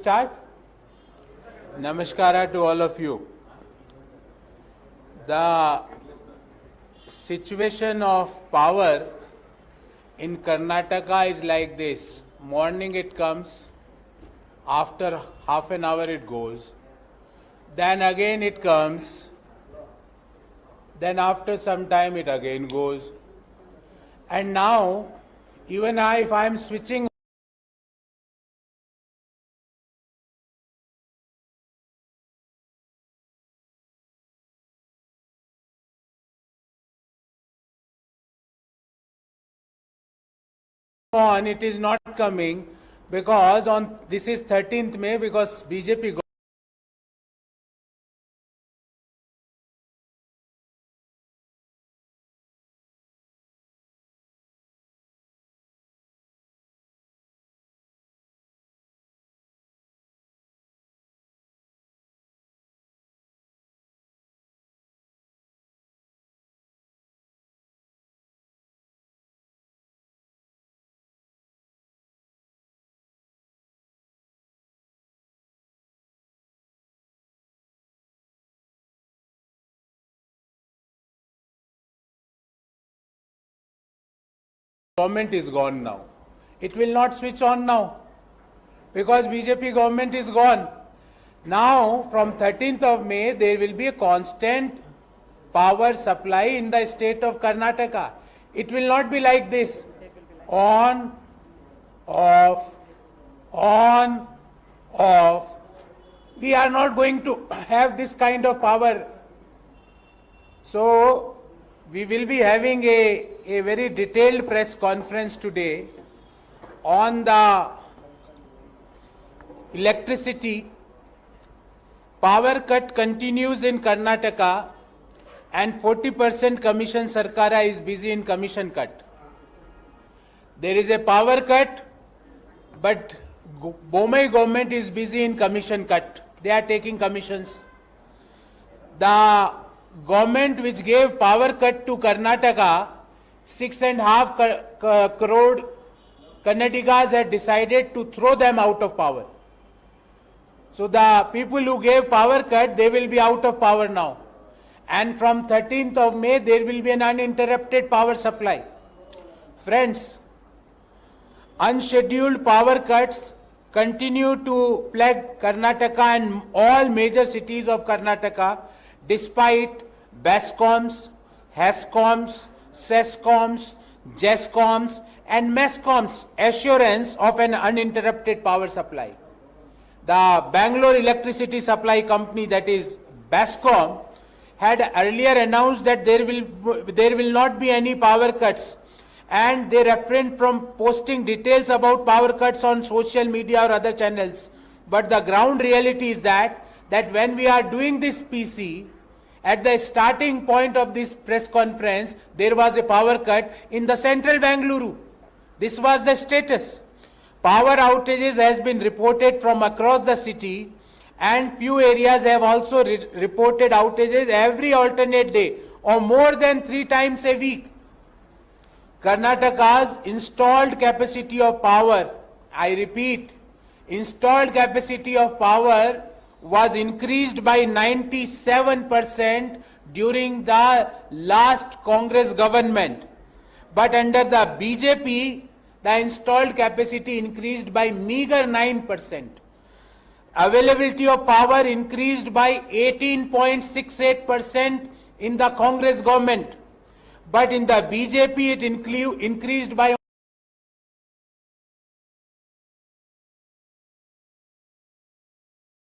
Start. Namaskara to all of you. The situation of power in Karnataka is like this. Morning it comes, after half an hour it goes, then again it comes, then after some time it again goes. And now, even if I am switching on, it is not coming because on this is 13th May because BJP government is gone now. It will not switch on now because BJP government is gone. Now from 13th of May there will be a constant power supply in the state of Karnataka. It will not be like this. On, off, on, off. We are not going to have this kind of power. So we will be having a very detailed press conference today on the electricity. Power cut continues in Karnataka and 40% commission Sarkara is busy in commission cut. There is a power cut, but Bombay government is busy in commission cut. They are taking commissions. The government which gave power cut to Karnataka, 6.5 crore Kannadigas had decided to throw them out of power. So the people who gave power cut, they will be out of power now. And from 13th of May, there will be an uninterrupted power supply. Friends, unscheduled power cuts continue to plague Karnataka and all major cities of Karnataka despite BESCOMs, HESCOMs, SESCOMs, JESCOMs and MESCOMs assurance of an uninterrupted power supply. The Bangalore electricity supply company, that is BESCOM, had earlier announced that there will not be any power cuts, and they refrained from posting details about power cuts on social media or other channels. But the ground reality is that when we are doing this PC, at the starting point of this press conference, there was a power cut in the central Bangalore. This was the status. Power outages has been reported from across the city, and few areas have also reported outages every alternate day or more than 3 times a week. Karnataka's installed capacity of power, I repeat, installed capacity of power was increased by 97% during the last Congress government. But under the BJP, the installed capacity increased by meager 9%. Availability of power increased by 18.68% in the Congress government. But in the BJP, it increased by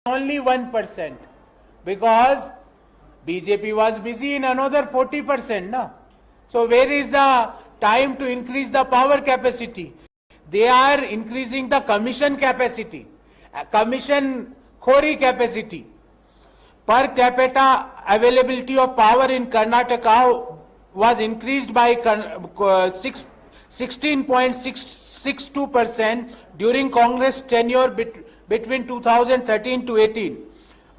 only 1% because BJP was busy in another 40%. No? So where is the time to increase the power capacity? They are increasing the commission capacity, commission khori capacity. Per capita availability of power in Karnataka was increased by 16.62% during Congress tenure between 2013 to 18.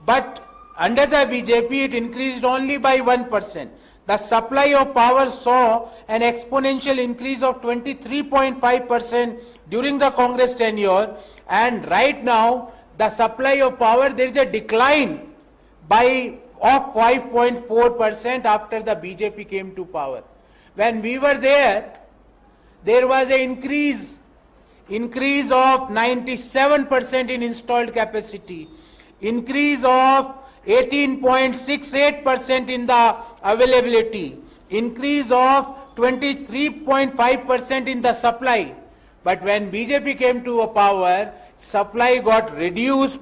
But under the BJP, it increased only by 1%. The supply of power saw an exponential increase of 23.5% during the Congress tenure, and right now the supply of power, there is a decline of 5.4% after the BJP came to power. When we were there was an increase of 97% in installed capacity, increase of 18.68% in the availability, increase of 23.5% in the supply. But when BJP came to power, supply got reduced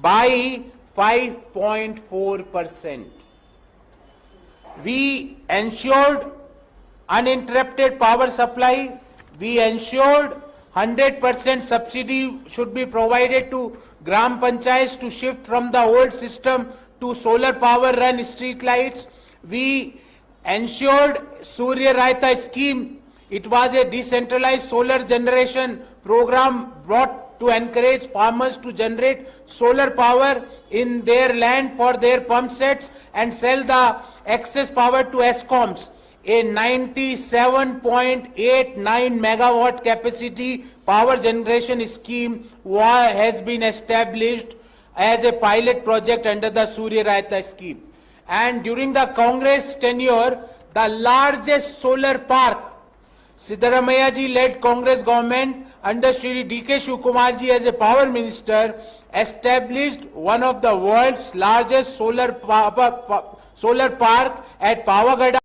by 5.4%. We ensured uninterrupted power supply. We ensured 100% subsidy should be provided to Gram Panchayats to shift from the old system to solar power run street lights. We ensured Surya Raita scheme. It was a decentralized solar generation program brought to encourage farmers to generate solar power in their land for their pump sets and sell the excess power to ESCOMs. A 97.89 megawatt capacity power generation scheme has been established as a pilot project under the Surya Raita scheme. And during the Congress tenure, the largest solar park, Siddaramaiah ji led Congress government under Shri D.K. Shivkumar ji as a power minister, established one of the world's largest solar park at Pavagada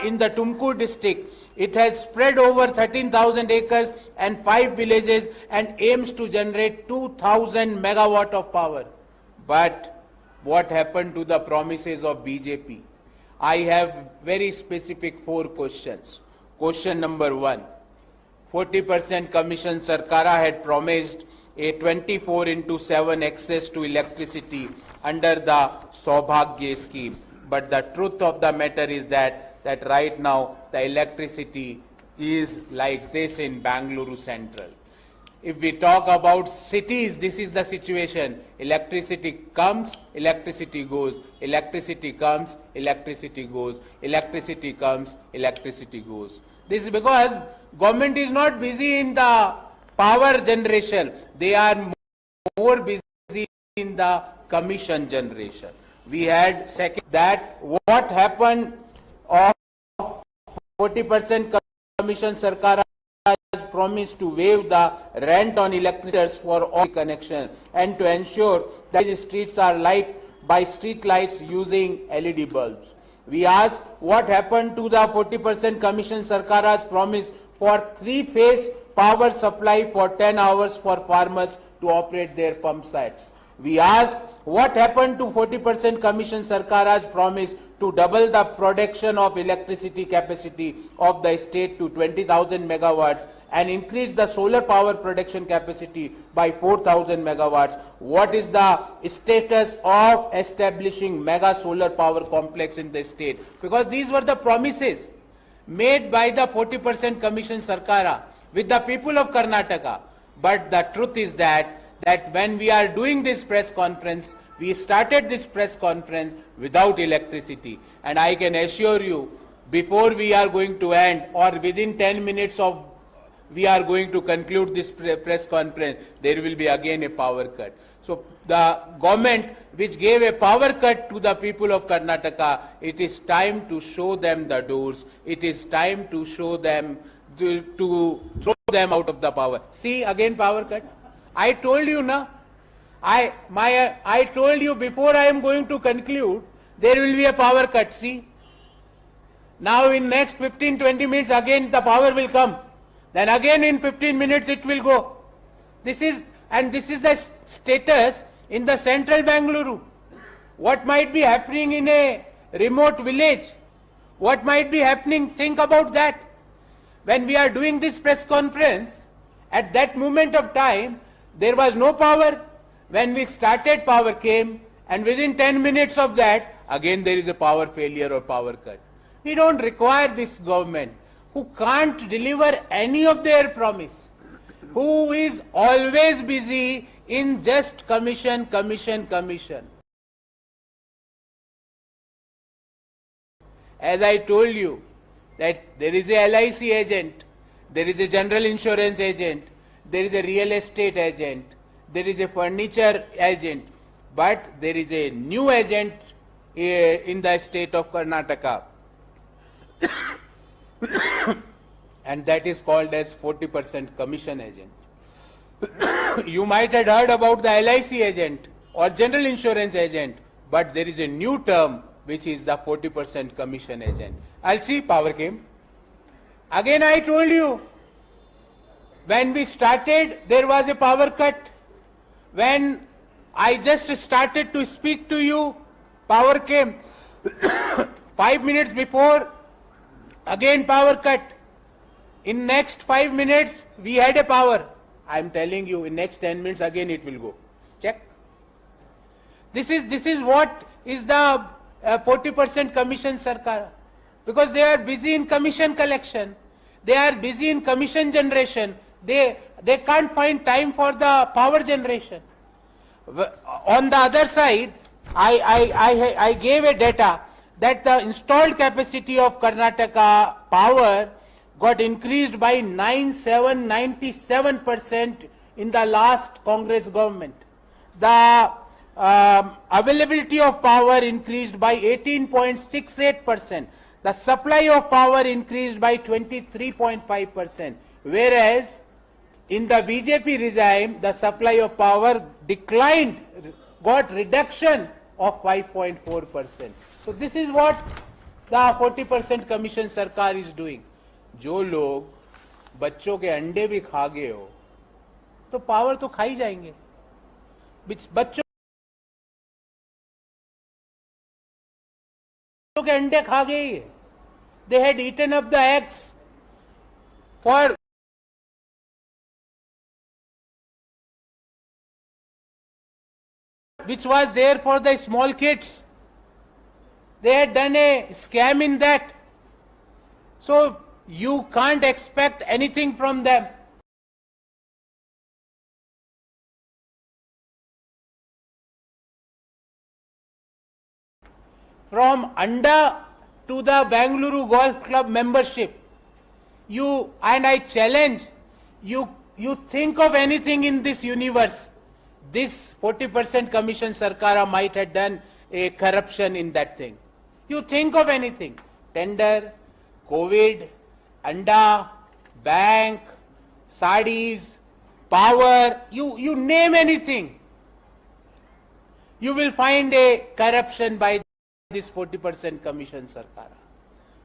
in the Tumkur district. It has spread over 13,000 acres and 5 villages and aims to generate 2,000 megawatt of power. But what happened to the promises of BJP? I have very specific 4 questions. Question number 1. 40% Commission Sarkara had promised a 24/7 access to electricity under the Saubhagya scheme. But the truth of the matter is that right now the electricity is like this in Bangalore Central. If we talk about cities, this is the situation. Electricity comes, electricity goes. Electricity comes, electricity goes. Electricity comes, electricity goes. This is because government is not busy in the power generation. They are more busy in the commission generation. We had second that what happened of 40% Commission Sarkar has promised to waive the rent on electricity for all connection and to ensure that the streets are light by street lights using LED bulbs. We ask what happened to the 40% Commission Sarkar's promise for 3-phase power supply for 10 hours for farmers to operate their pump sets. We ask what happened to 40% Commission Sarkar's promise to double the production of electricity capacity of the state to 20,000 megawatts and increase the solar power production capacity by 4,000 megawatts. What is the status of establishing mega solar power complex in the state? Because these were the promises made by the 40% Commission Sarkara with the people of Karnataka. But the truth is that when we are doing this press conference, we started this press conference without electricity. And I can assure you, before we are going to end or within 10 minutes of we are going to conclude this press conference, there will be again a power cut. So the government which gave a power cut to the people of Karnataka, it is time to show them the doors. It is time to show them, to throw them out of the power. See, again power cut. I told you na, I told you before I am going to conclude, there will be a power cut. See, now in next 15-20 minutes again the power will come. Then again in 15 minutes it will go. This is the status in the central Bangalore. What might be happening in a remote village? What might be happening? Think about that. When we are doing this press conference, at that moment of time, there was no power. When we started, power came, and within 10 minutes of that, again there is a power failure or power cut. We don't require this government who can't deliver any of their promise, who is always busy in just commission, commission, commission. As I told you, that there is a LIC agent, there is a general insurance agent, there is a real estate agent, there is a furniture agent, but there is a new agent in the state of Karnataka, and that is called as 40% commission agent. You might have heard about the LIC agent or general insurance agent, but there is a new term which is the 40% commission agent. I'll see, power came. Again I told you, when we started there was a power cut. When I just started to speak to you, power came. 5 minutes before, again power cut. In next 5 minutes we had a power. I am telling you, in next 10 minutes again it will go. Check. This is what is the 40% commission Sarkar. Because they are busy in commission collection. They are busy in commission generation. They can't find time for the power generation. On the other side, I gave a data that the installed capacity of Karnataka power got increased by 97% in the last Congress government. The availability of power increased by 18.68%. The supply of power increased by 23.5%. Whereas in the BJP regime, the supply of power declined, got reduction of 5.4%. So this is what the 40% commission Sarkar is doing. जो लोग बच्चों के अंडे भी खा गए हो, तो पावर तो खा ही जाएंगे. बच्चों के अंडे खा गए. They had eaten up the eggs for which was there for the small kids. They had done a scam in that. So you can't expect anything from them. From Anda to the Bangalore Golf Club membership, you and I challenge you think of anything in this universe. This 40% commission Sarkara might have done a corruption in that thing. You think of anything. Tender, COVID, Anda, bank, sarees, power, you name anything. You will find a corruption by this 40% commission Sarkara.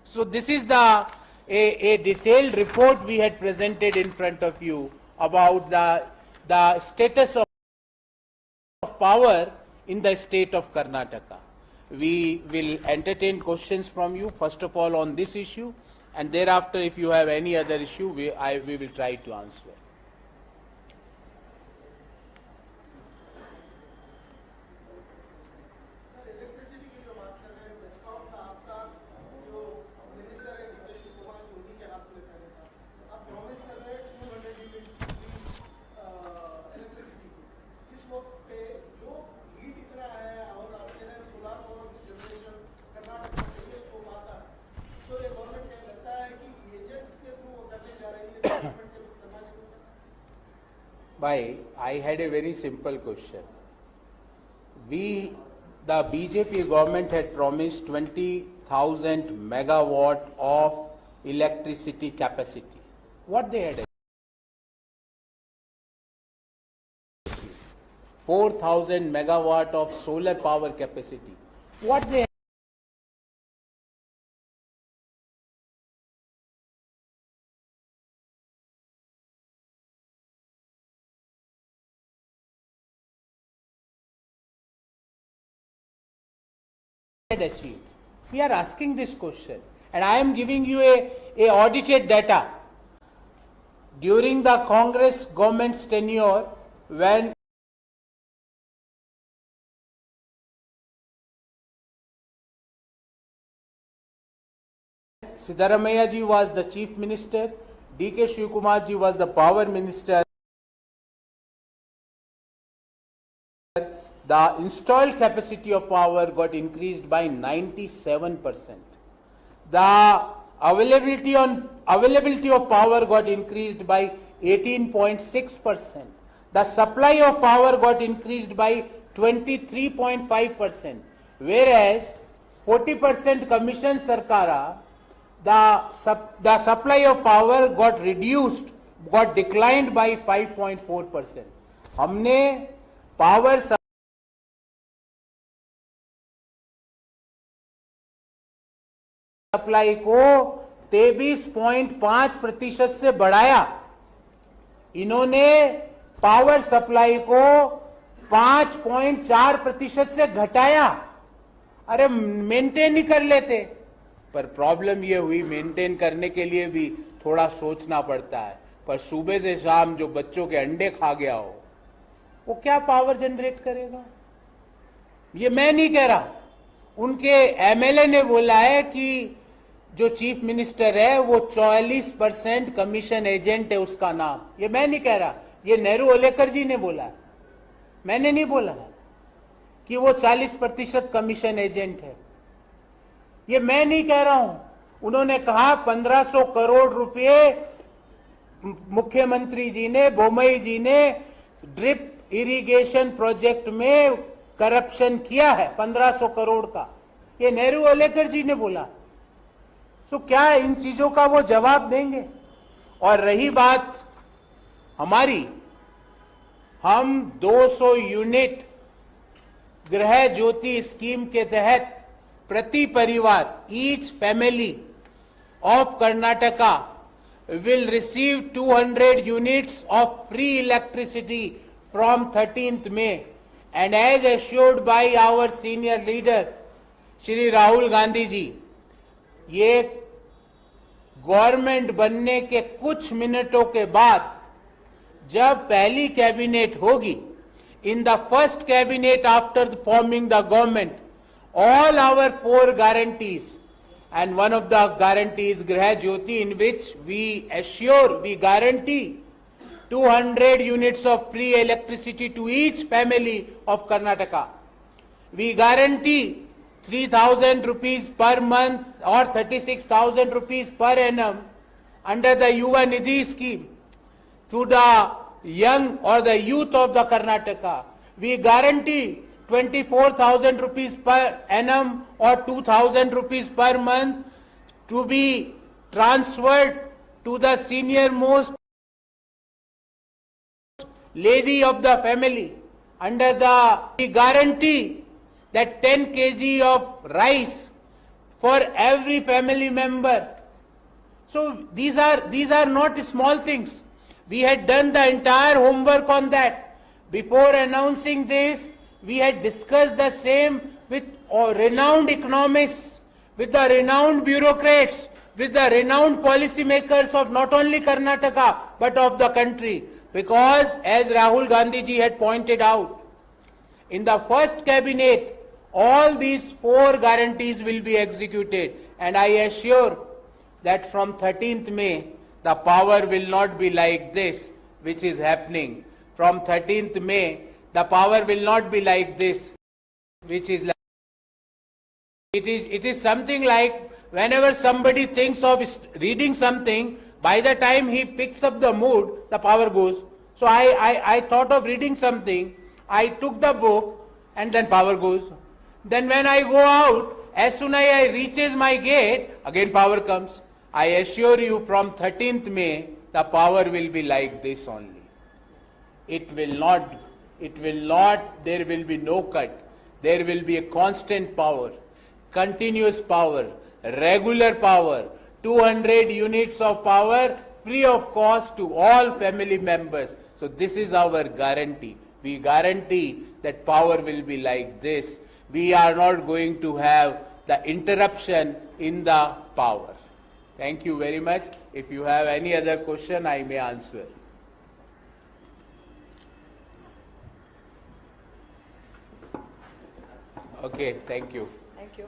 So this is a detailed report we had presented in front of you about the status of power in the state of Karnataka. We will entertain questions from you, first of all on this issue, and thereafter if you have any other issue, we will try to answer. Bhai, I had a very simple question. The BJP government had promised 20,000 megawatt of electricity capacity. What they had? 4,000 megawatt of solar power capacity. What they achieved? We are asking this question, and I am giving you a audited data. During the Congress government's tenure, when Siddaramaiah ji was the chief minister, D.K. Shivakumar ji was the power minister, the installed capacity of power got increased by 97%. The availability of power got increased by 18.6%. The supply of power got increased by 23.5%, whereas 40% commission sarkara, the supply of power got reduced, got declined by 5.4%. हमने power supply को 23.5% से बढ़ाया. इन्होंने power supply को 5.4% से घटाया. अरे maintain ही कर लेते. पर प्रॉब्लम ये हुई, मेंटेन करने के लिए भी थोड़ा सोचना पड़ता है. पर सुबह से शाम जो बच्चों के अंडे खा गया हो, वो क्या पावर जनरेट करेगा? ये मैं नहीं कह रहा. उनके एमएलए ने बोला है कि जो चीफ मिनिस्टर है वो 44% कमीशन एजेंट है, उसका नाम. ये मैं नहीं कह रहा, ये नेहरू ओलेकर जी ने बोला. मैंने नहीं बोला कि वो 40% कमीशन एजेंट है. ये मैं नहीं कह रहा हूं. उन्होंने कहा 1500 करोड़ रुपए मुख्यमंत्री जी ने, बोमई जी ने ड्रिप इरिगेशन प्रोजेक्ट में करप्शन किया है 1500 करोड़ का. ये नेहरू ओलेकर जी ने बोला. तो क्या इन चीजों का वो जवाब देंगे? और रही बात हमारी, हम 200 यूनिट गृह ज्योति स्कीम के तहत प्रति परिवार, each family of Karnataka will receive 200 units of free electricity from 13th May, and as assured by our senior leader Shri Rahul Gandhi ji, ये गवर्नमेंट बनने के कुछ मिनटों के बाद जब पहली कैबिनेट होगी, in the first cabinet after forming the government, all our 4 guarantees, and one of the guarantees Griha Jyoti, in which we assure, we guarantee 200 units of free electricity to each family of Karnataka. We guarantee 3,000 rupees per month or 36,000 rupees per annum under the Yuva Nidhi scheme to the young or the youth of the Karnataka. We guarantee 24,000 rupees per annum or 2,000 rupees per month to be transferred to the senior most lady of the family. Under the, we guarantee that 10 kg of rice for every family member. So these are not small things. We had done the entire homework on that. Before announcing this, we had discussed the same with renowned economists, with the renowned bureaucrats, with the renowned policymakers of not only Karnataka but of the country. Because as Rahul Gandhi ji had pointed out, in the first cabinet, all these 4 guarantees will be executed. And I assure that from 13th May, the power will not be like this, which is happening. From 13th May, the power will not be like this, which is like, it is something like whenever somebody thinks of reading something, by the time he picks up the mood, the power goes. So I thought of reading something, I took the book and then power goes. Then when I go out, as soon as I reaches my gate, again power comes. I assure you from 13th May, the power will be like this only. It will not, there will be no cut. There will be a constant power, continuous power, regular power, 200 units of power free of cost to all family members. So this is our guarantee. We guarantee that power will be like this. We are not going to have the interruption in the power. Thank you very much. If you have any other question, I may answer. Okay, thank you. Thank you.